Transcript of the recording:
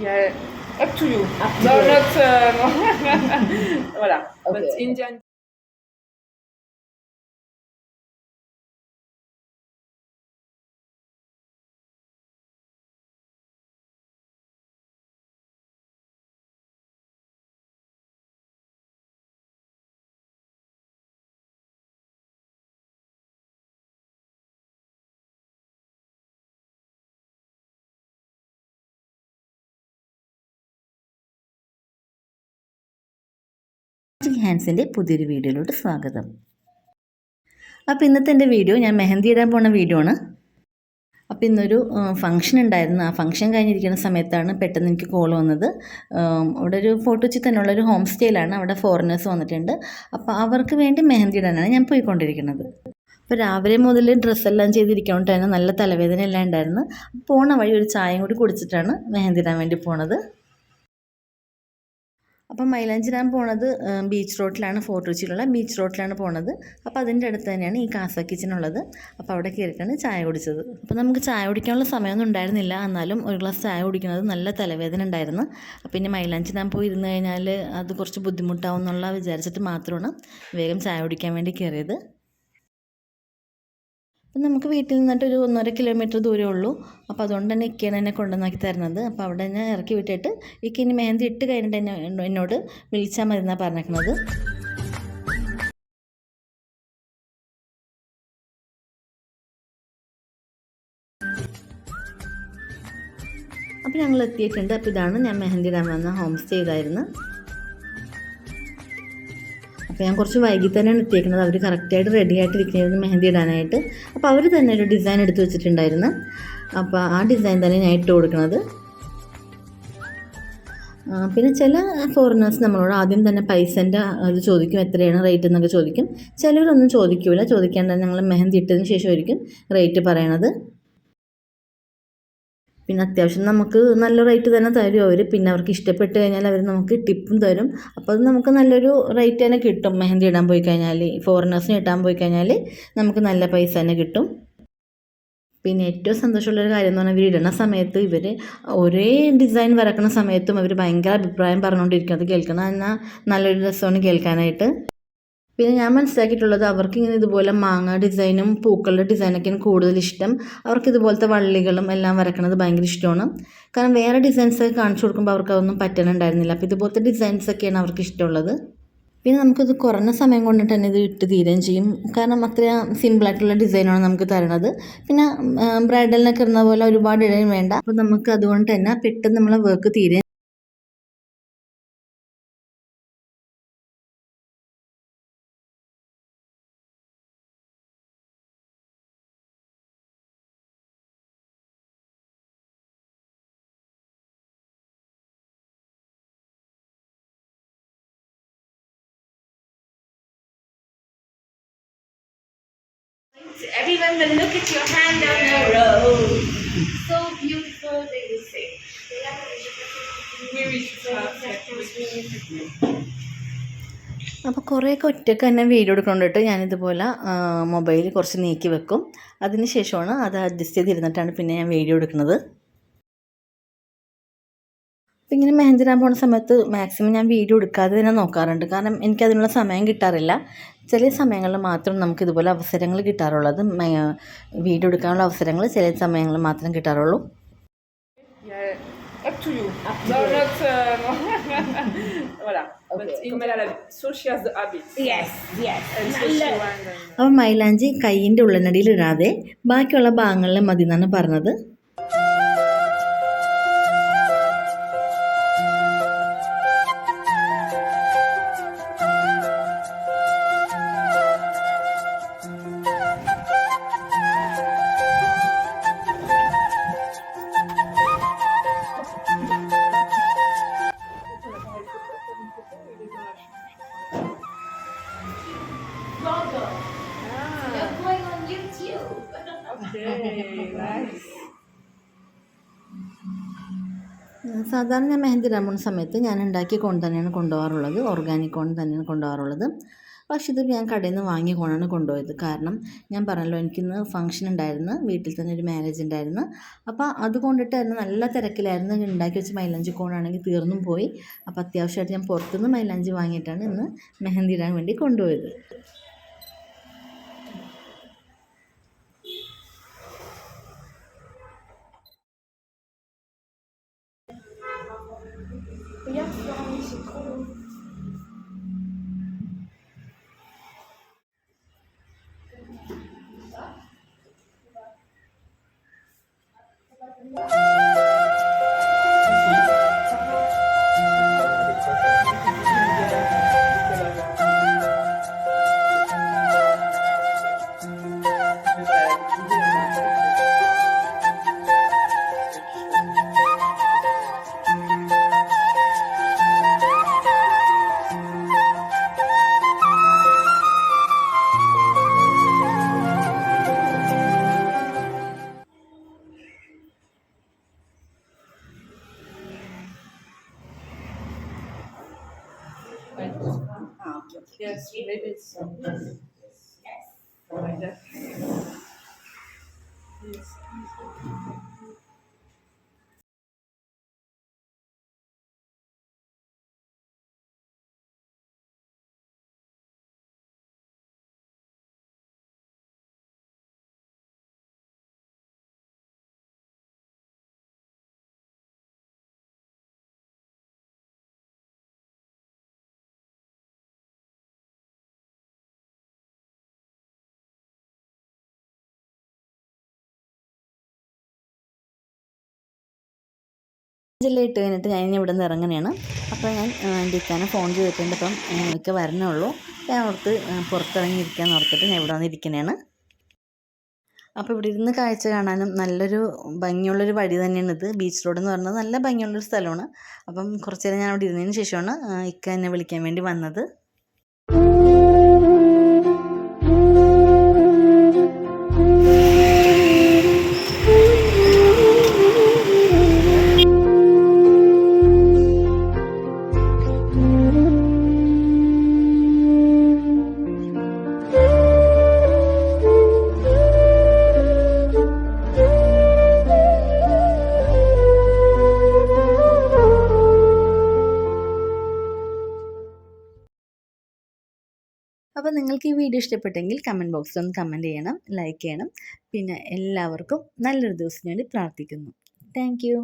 Yeah, up to you. Up to No, you. not no. Voilà. But Okay. Indian. ഹാൻഡ്സിൻ്റെ പുതിയൊരു വീഡിയോയിലോട്ട് സ്വാഗതം. അപ്പോൾ ഇന്നത്തെ എൻ്റെ വീഡിയോ ഞാൻ മെഹന്തി ഇടാൻ പോണ വീഡിയോ ആണ്. അപ്പോൾ ഇന്നൊരു ഫംഗ്ഷൻ ഉണ്ടായിരുന്നു. ആ ഫംഗ്ഷൻ കഴിഞ്ഞിരിക്കുന്ന സമയത്താണ് പെട്ടെന്ന് എനിക്ക് കോൾ വന്നത്. അവിടെ ഒരു ഫോർട്ട് കൊച്ചി തന്നെയുള്ളൊരു ഹോം സ്റ്റേയിലാണ്. അവിടെ ഫോറിനേഴ്സ് വന്നിട്ടുണ്ട്. അപ്പോൾ അവർക്ക് വേണ്ടി മെഹന്തി ഇടാനാണ് ഞാൻ പോയിക്കൊണ്ടിരിക്കുന്നത്. അപ്പോൾ രാവിലെ മുതൽ ഡ്രസ്സെല്ലാം ചെയ്തിരിക്കുന്നതുകൊണ്ട് തന്നെ നല്ല തലവേദന എല്ലാം ഉണ്ടായിരുന്നു. പോണ വഴി ഒരു ചായയും കൂടി കുടിച്ചിട്ടാണ് മെഹന്തി ഇടാൻ വേണ്ടി പോണത്. അപ്പം മൈലാഞ്ചി ഇടാൻ പോണത് ബീച്ച് റോഡിലാണ്, ഫോർട്ട് കൊച്ചിയിലുള്ള ബീച്ച് റോഡിലാണ് പോണത്. അപ്പോൾ അതിൻ്റെ അടുത്ത് തന്നെയാണ് ഈ കാസ കിച്ചൺ ഉള്ളത്. അപ്പോൾ അവിടെ കയറിയിട്ടാണ് ചായ കുടിച്ചത്. അപ്പോൾ നമുക്ക് ചായ കുടിക്കാനുള്ള സമയമൊന്നും ഉണ്ടായിരുന്നില്ല. എന്നാലും ഒരു ഗ്ലാസ് ചായ കുടിക്കുന്നത് നല്ല തലവേദന ഉണ്ടായിരുന്നു. അപ്പോൾ ഇനി മൈലാഞ്ചി ഇടാൻ പോയി ഇരുന്ന് കഴിഞ്ഞാൽ അത് കുറച്ച് ബുദ്ധിമുട്ടാവും എന്നുള്ള വിചാരിച്ചിട്ട് മാത്രമാണ് വേഗം ചായ കുടിക്കാൻ വേണ്ടി കയറിയത്. അപ്പം നമുക്ക് വീട്ടിൽ നിന്നിട്ടൊരു 1.5 കിലോമീറ്റർ ദൂരമേ ഉള്ളൂ. അപ്പോൾ അതുകൊണ്ട് തന്നെ ഇക്കയാണ് എന്നെ കൊണ്ടുവന്നാക്കി തരുന്നത്. അപ്പോൾ അവിടെ ഞാൻ ഇറക്കി വിട്ടിട്ട് ഇക്ക ഇനി മെഹന്തി ഇട്ട് കഴിഞ്ഞിട്ട് എന്നോട് വിളിച്ചാൽ മതി എന്നാണ് പറഞ്ഞേക്കുന്നത്. അപ്പോൾ ഞങ്ങൾ എത്തിയിട്ടുണ്ട്. അപ്പോൾ ഇതാണ് ഞാൻ മെഹന്തി ഇടാൻ വന്ന ഹോം സ്റ്റേ ഇതായിരുന്നു. അപ്പോൾ ഞാൻ കുറച്ച് വൈകി തന്നെയാണ് എത്തിയേക്കുന്നത്. അവർ കറക്റ്റായിട്ട് റെഡി ആയിട്ടിരിക്കുന്നത് മെഹന്തി ഇടാനായിട്ട്. അപ്പോൾ അവർ തന്നെ ഒരു ഡിസൈൻ എടുത്ത് വെച്ചിട്ടുണ്ടായിരുന്നു. അപ്പോൾ ആ ഡിസൈൻ തന്നെ ഞാൻ ഇട്ട് കൊടുക്കുന്നത്. പിന്നെ ചില ഫോറിനേഴ്സ് നമ്മളോട് ആദ്യം തന്നെ പൈസേൻ്റെ അത് ചോദിക്കും, എത്രയാണ് റേറ്റ് എന്നൊക്കെ ചോദിക്കും. ചിലരൊന്നും ചോദിക്കില്ല. ചോദിക്കാണ്ട് തന്നെ ഞങ്ങൾ മെഹന്തി ഇട്ടതിന് ശേഷമായിരിക്കും റേറ്റ് പറയണത്. പിന്നെ അത്യാവശ്യം നമുക്ക് നല്ല റേറ്റ് തന്നെ തരും അവർ. പിന്നെ അവർക്ക് ഇഷ്ടപ്പെട്ട് കഴിഞ്ഞാൽ അവർ നമുക്ക് ടിപ്പും തരും. അപ്പോൾ അത് നമുക്ക് നല്ലൊരു റേറ്റ് തന്നെ കിട്ടും. മെഹന്തി ഇടാൻ പോയി കഴിഞ്ഞാൽ, ഫോറിനേഴ്സിന് ഇടാൻ പോയി കഴിഞ്ഞാൽ നമുക്ക് നല്ല പൈസ തന്നെ കിട്ടും. പിന്നെ ഏറ്റവും സന്തോഷമുള്ളൊരു കാര്യം എന്ന് പറഞ്ഞാൽ ഇവർ ഇടുന്ന സമയത്ത് ഇവർ ഒരേ ഡിസൈൻ വരക്കുന്ന സമയത്തും അവർ ഭയങ്കര അഭിപ്രായം പറഞ്ഞുകൊണ്ടിരിക്കും. അത് കേൾക്കണം എന്നാൽ നല്ലൊരു രസമാണ് കേൾക്കാനായിട്ട്. പിന്നെ ഞാൻ മനസ്സിലാക്കിയിട്ടുള്ളത് അവർക്ക് ഇങ്ങനെ ഇതുപോലെ മാങ്ങ ഡിസൈനും പൂക്കളുടെ ഡിസൈനൊക്കെയാണ് കൂടുതൽ ഇഷ്ടം. അവർക്ക് ഇതുപോലത്തെ വള്ളികളും എല്ലാം വരയ്ക്കണത് ഭയങ്കര ഇഷ്ടമാണ്. കാരണം വേറെ ഡിസൈൻസൊക്കെ കാണിച്ചു കൊടുക്കുമ്പോൾ അവർക്ക് അതൊന്നും പറ്റണുണ്ടായിരുന്നില്ല. അപ്പോൾ ഇതുപോലത്തെ ഡിസൈൻസൊക്കെയാണ് അവർക്ക് ഇഷ്ടമുള്ളത്. പിന്നെ നമുക്കിത് കുറഞ്ഞ സമയം കൊണ്ടിട്ട് തന്നെ ഇത് ഇട്ട് തീരുകയും ചെയ്യും. കാരണം അത്ര സിമ്പിളായിട്ടുള്ള ഡിസൈനാണ് നമുക്ക് തരണത്. പിന്നെ ബ്രൈഡലിനൊക്കെ ഇടുന്ന പോലെ ഒരുപാട് ഇടാൻ വേണ്ട. അപ്പോൾ നമുക്ക് അതുകൊണ്ട് തന്നെ പെട്ടെന്ന് നമ്മളെ വർക്ക് തീരുകയും. Everyone will look at your hand down the road. So beautiful, they will say. We wish you അപ്പോൾ കുറേയൊക്കെ ഒറ്റയ്ക്ക് തന്നെ വീഡിയോ എടുക്കൊണ്ടിട്ട് ഞാനിതുപോലെ മൊബൈൽ കുറച്ച് നീക്കി വെക്കും. അതിന് ശേഷമാണ് അത് അഡ്ജസ്റ്റ് ചെയ്തിരുന്നിട്ടാണ് പിന്നെ ഞാൻ വീഡിയോ എടുക്കുന്നത്. അപ്പോൾ ഇങ്ങനെ മെഹന്തി ഇടാൻ പോകുന്ന സമയത്ത് മാക്സിമം ഞാൻ വീഡിയോ എടുക്കാതെ തന്നെ നോക്കാറുണ്ട്. കാരണം എനിക്കതിനുള്ള സമയം കിട്ടാറില്ല. ചില സമയങ്ങളിൽ മാത്രം നമുക്കിതുപോലെ അവസരങ്ങൾ കിട്ടാറുള്ളത്. വീഡിയോ എടുക്കാനുള്ള അവസരങ്ങൾ ചില സമയങ്ങളിൽ മാത്രം കിട്ടാറുള്ളൂ. up to you. Up to No, you. not no. Voilà. Okay. But comme elle a so she has the habit. Yes, yes. And so she wants. അപ്പോൾ മൈലാഞ്ചി കൈയിൻ്റെ ഉള്ളനടിയിൽ ഇടാതെ ബാക്കിയുള്ള ഭാഗങ്ങളിൽ മതി എന്നാണ് പറഞ്ഞത്. You're going on YouTube. Okay, nice. സാധാരണ ഞാൻ മെഹന്തി ഇടാൻ പോകുന്ന സമയത്ത് ഞാൻ ഉണ്ടാക്കിയ കോൺ തന്നെയാണ് കൊണ്ടുപോകാറുള്ളത്. ഓർഗാനിക് കോൺ തന്നെയാണ് കൊണ്ടുപോകാറുള്ളത്. പക്ഷേ ഇത് ഞാൻ കടയിൽ നിന്ന് വാങ്ങിക്കൊണ്ടാണ് കൊണ്ടുപോയത്. കാരണം ഞാൻ പറഞ്ഞല്ലോ എനിക്കിന്ന് ഫംഗ്ഷൻ ഉണ്ടായിരുന്നു, വീട്ടിൽ തന്നെ ഒരു മാരേജ് ഉണ്ടായിരുന്നു. അപ്പോൾ അതുകൊണ്ടിട്ടായിരുന്നു നല്ല തിരക്കിലായിരുന്നു. ഉണ്ടാക്കി വെച്ച മൈലാഞ്ചി കോണാണെങ്കിൽ തീർന്നും പോയി. അപ്പോൾ അത്യാവശ്യമായിട്ട് ഞാൻ പുറത്തുനിന്ന് മൈലാഞ്ചി വാങ്ങിയിട്ടാണ് ഇന്ന് മെഹന്തി ഇടാൻ വേണ്ടി കൊണ്ടുപോയത്. Yes, maybe it's like that. Yes. െല്ലാം ഇട്ട് കഴിഞ്ഞിട്ട് ഞാൻ ഇനി ഇവിടെ നിന്ന് ഇറങ്ങുകയാണ്. അപ്പോൾ ഞാൻ എൻ്റെ ഇക്കാനെ ഫോൺ ചെയ്തിട്ടുണ്ട്. അപ്പം ഇക്ക വരണുള്ളൂ. ഞാൻ ഓർത്ത് പുറത്തിറങ്ങിയിരിക്കാമെന്ന് ഓർത്തിട്ട് ഞാൻ ഇവിടെ വന്നിരിക്കുന്നതാണ്. അപ്പോൾ ഇവിടെ ഇരുന്ന് കാഴ്ച കാണാനും നല്ലൊരു ഭംഗിയുള്ളൊരു വഴി തന്നെയാണിത്. ബീച്ച് റോഡ് എന്ന് പറയുന്നത് നല്ല ഭംഗിയുള്ളൊരു സ്ഥലമാണ്. അപ്പം കുറച്ച് നേരം ഞാൻ അവിടെ ഇരുന്നതിന് ശേഷമാണ് ഇക്ക എന്നെ വിളിക്കാൻ വേണ്ടി വന്നത്. അപ്പോൾ നിങ്ങൾക്ക് ഈ വീഡിയോ ഇഷ്ടപ്പെട്ടെങ്കിൽ കമൻറ്റ് ബോക്സിൽ ഒന്ന് കമൻറ്റ് ചെയ്യണം, ലൈക്ക് ചെയ്യണം. പിന്നെ എല്ലാവർക്കും നല്ലൊരു ദിവസം വേണ്ടി പ്രാർത്ഥിക്കുന്നു. Thank you.